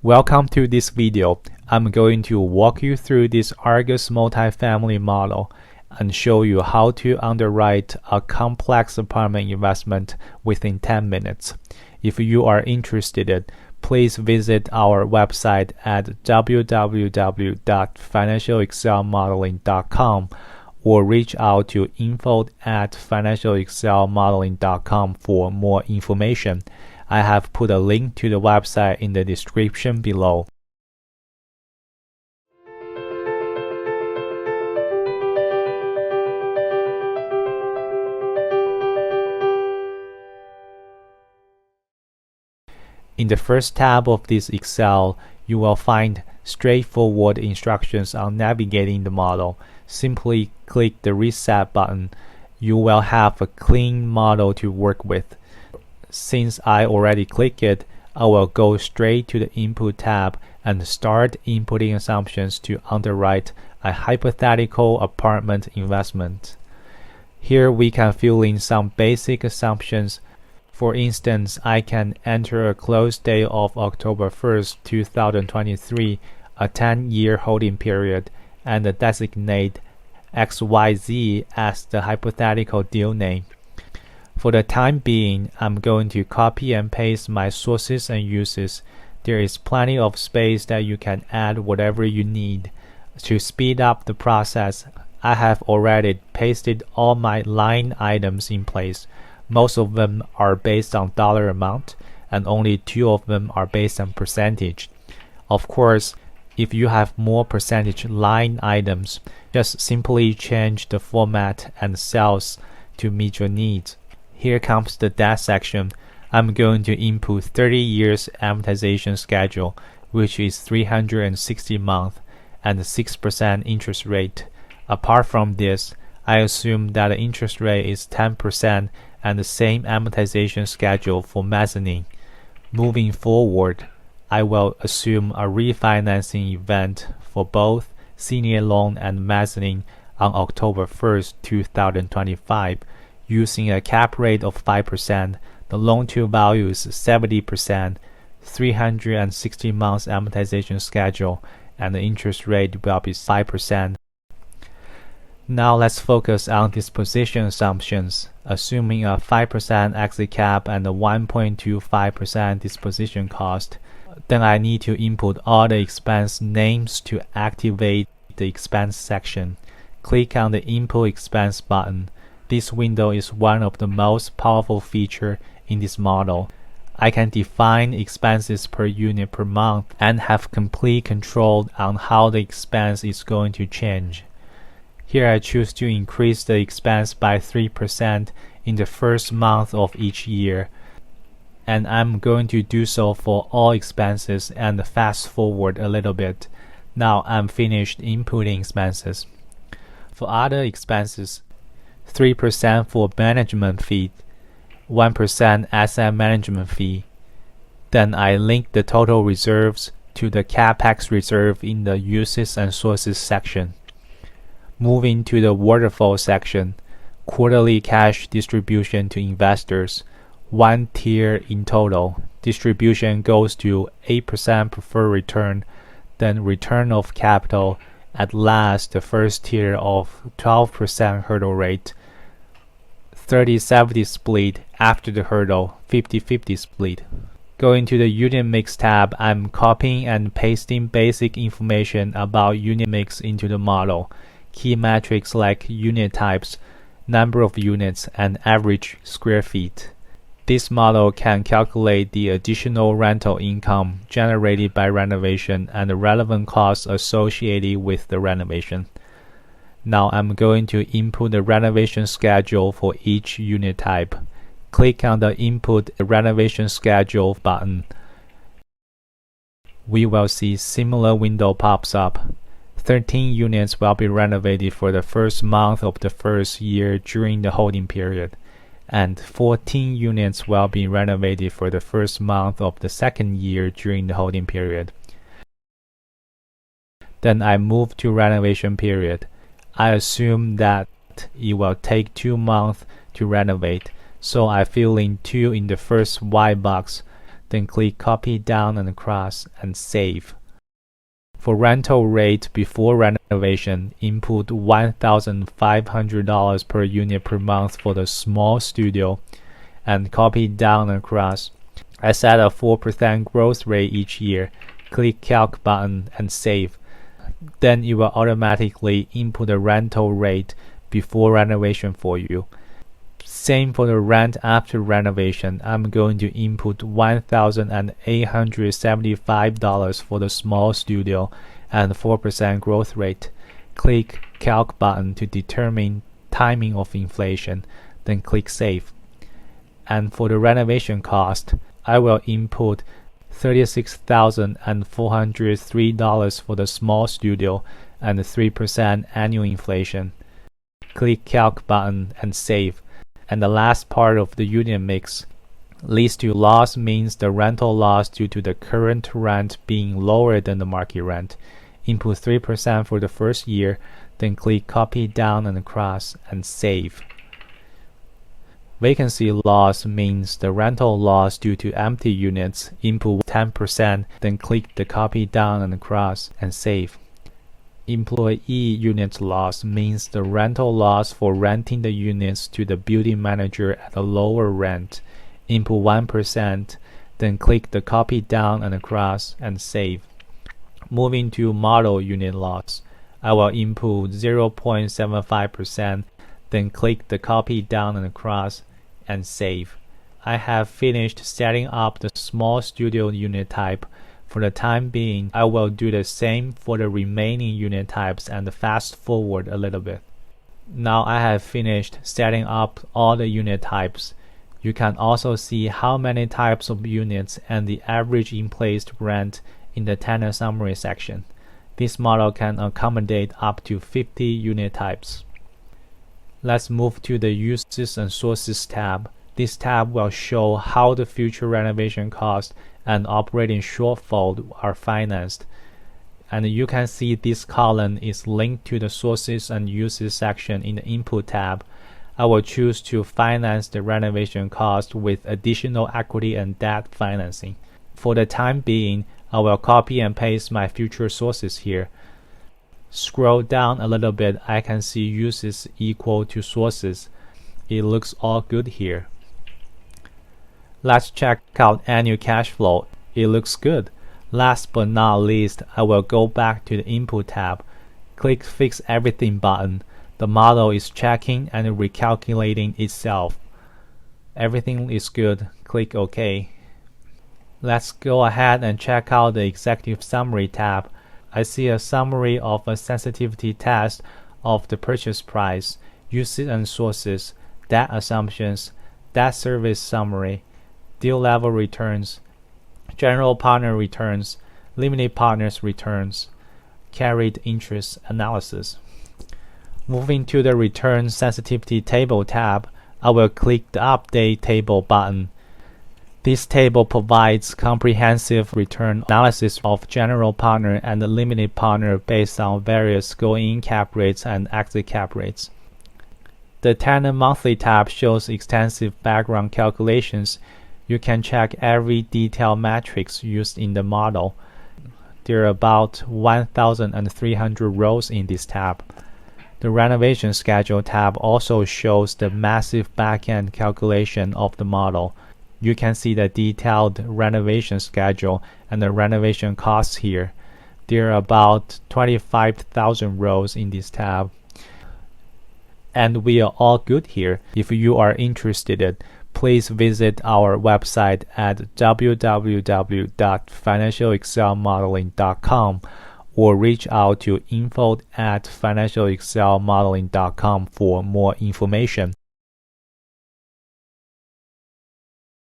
Welcome to this video. I'm going to walk you through this ARGUS multifamily model and show you how to underwrite a complex apartment investment within 10 minutes. If you are interested, please visit our website at www.financialexcelmodeling.com or reach out to info@financialexcelmodeling.com for more information. I have put a link to the website in the description below. In the first tab of this Excel, you will find straightforward instructions on navigating the model. Simply click the Reset button. You will have a clean model to work with. Since I already clicked it, I will go straight to the Input tab and start inputting assumptions to underwrite a hypothetical apartment investment. Here we can fill in some basic assumptions. For instance, I can enter a close date of October 1st, 2023, a 10-year holding period, and designate XYZ as the hypothetical deal name. For the time being, I'm going to copy and paste my sources and uses. There is plenty of space that you can add whatever you need. To speed up the process, I have already pasted all my line items in place. Most of them are based on dollar amount, and only 2 of them are based on percentage. Of course, if you have more percentage line items, just simply change the format and cells to meet your needs. Here comes the debt section. I'm going to input 30 years amortization schedule, which is 360 months, and 6% interest rate. Apart from this, I assume that the interest rate is 10% and the same amortization schedule for Mezzanine. Moving forward, I will assume a refinancing event for both senior loan and Mezzanine on October 1st, 2025. Using a cap rate of 5%, the loan-to-value is 70%, 360 months amortization schedule, and the interest rate will be 5%. Now let's focus on disposition assumptions. Assuming a 5% exit cap and a 1.25% disposition cost, then I need to input all the expense names to activate the expense section. Click on the Input Expense button. This window is one of the most powerful features in this model. I can define expenses per unit per month and have complete control on how the expense is going to change. Here I choose to increase the expense by 3% in the first month of each year, and I'm going to do so for all expenses and fast forward a little bit. Now I'm finished inputting expenses. For other expenses, 3% for management fee, 1% asset management fee. Then I link the total reserves to the CapEx reserve in the Uses and Sources section. Moving to the Waterfall section, quarterly cash distribution to investors, 1 tier in total. Distribution goes to 8% preferred return, then return of capital, at last the first tier of 12% hurdle rate, 30-70 split after the hurdle, 50-50 split. Going to the Unit Mix tab, I'm copying and pasting basic information about unit mix into the model. Key metrics like unit types, number of units, and average square feet. This model can calculate the additional rental income generated by renovation and the relevant costs associated with the renovation. Now I'm going to input the renovation schedule for each unit type. Click on the Input Renovation Schedule button. We will see similar window pops up. 13 units will be renovated for the first month of the first year during the holding period, and 14 units will be renovated for the first month of the second year during the holding period. Then I move to renovation period. I assume that it will take 2 months to renovate, so I fill in 2 in the first white box. then click copy down and across and save. For rental rate before renovation, input $1,500 per unit per month for the small studio and copy down and across. I set a 4% growth rate each year. Click Calc button and save. Then it will automatically input the rental rate before renovation for you. Same for the rent after renovation. I'm going to input $1,875 for the small studio and 4% growth rate. Click Calc button to determine timing of inflation, then click Save. And for the renovation cost, I will input $36,403 for the small studio and 3% annual inflation. Click Calc button and save. And the last part of the unit mix, lease to loss, means the rental loss due to the current rent being lower than the market rent. Input 3% for the first year, then click copy down and across and save. Vacancy loss means the rental loss due to empty units. Input 10%, then click the copy down and across and save. Employee unit loss means the rental loss for renting the units to the building manager at a lower rent. Input 1%, then click the copy down and across and save. Moving to model unit loss, I will input 0.75%, then click the copy down and across and save. I have finished setting up the small studio unit type. For the time being, I will do the same for the remaining unit types and fast forward a little bit. Now I have finished setting up all the unit types. You can also see how many types of units and the average in-place rent in the tenant summary section. This model can accommodate up to 50 unit types. Let's move to the Uses and Sources tab. This tab will show how the future renovation cost and operating shortfall are financed. And you can see this column is linked to the Sources and Uses section in the Input tab. I will choose to finance the renovation cost with additional equity and debt financing. For the time being, I will copy and paste my future sources here. Scroll down a little bit, I can see uses equal to sources. It looks all good here. Let's check out annual cash flow. It looks good. Last but not least, I will go back to the Input tab. Click Fix Everything button. The model is checking and recalculating itself. Everything is good. Click OK. Let's go ahead and check out the Executive Summary tab. I see a summary of a sensitivity test of the purchase price, uses and sources, debt assumptions, debt service summary, deal level returns, general partner returns, limited partners returns, carried interest analysis. Moving to the Return Sensitivity Table tab, I will click the Update Table button. This table provides comprehensive return analysis of general partner and limited partner based on various going-in cap rates and exit cap rates. The Tenant Monthly tab shows extensive background calculations. You can check every detailed matrix used in the model. There are about 1,300 rows in this tab. The Renovation Schedule tab also shows the massive back-end calculation of the model. You can see the detailed renovation schedule and the renovation costs here. There are about 25,000 rows in this tab. And we are all good here. If you are interested, please visit our website at www.financialexcelmodeling.com or reach out to info@financialexcelmodeling.com for more information.